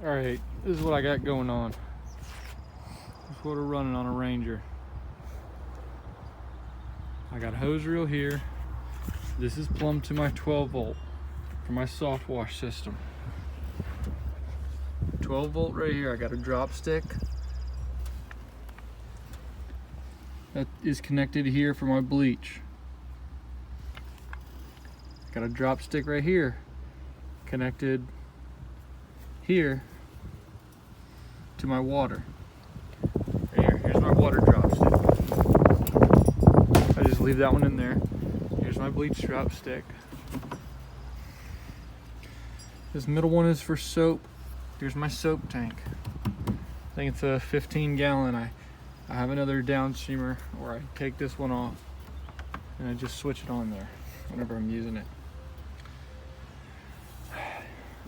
Alright, this is what I got going on. This is what we're running on a Ranger. I got a hose reel here. This is plumbed to my 12 volt for my soft wash system. 12 volt right here. I got a drop stick that is connected here for my bleach. Got a drop stick right here connected here to my water. Right here. Here's my water drop stick. I just leave that one in there. Here's my bleach drop stick. This middle one is for soap. Here's my soap tank. I think it's a 15 gallon. I have another downstreamer where I take this one off and I just switch it on there whenever I'm using it.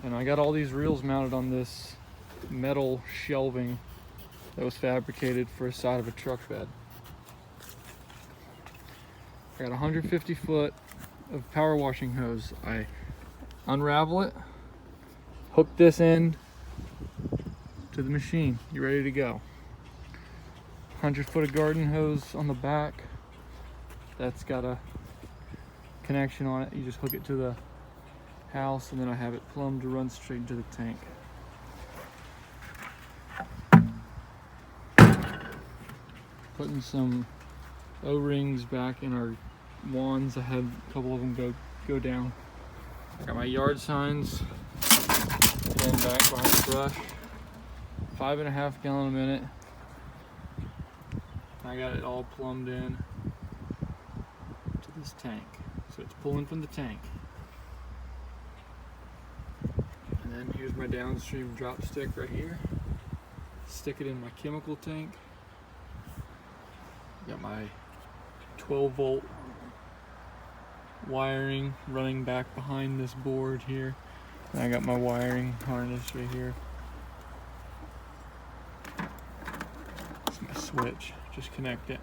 And I got all these reels mounted on this metal shelving that was fabricated for a side of a truck bed. I got 150 foot of power washing hose. I unravel it, hook this end to the machine. You're ready to go. 100 foot of garden hose on the back. That's got a connection on it. You just hook it to the house, and then I have it plumbed to run straight into the tank. Putting some O-rings back in our wands. I had a couple of them go down. I got my yard signs pinned back behind the brush. 5.5 gallon a minute. I got it all plumbed in to this tank, so it's pulling from the tank. And then here's my downstream drop stick right here. Stick it in my chemical tank. Got my 12 volt wiring running back behind this board here. And I got my wiring harness right here. It's my switch, just connect it.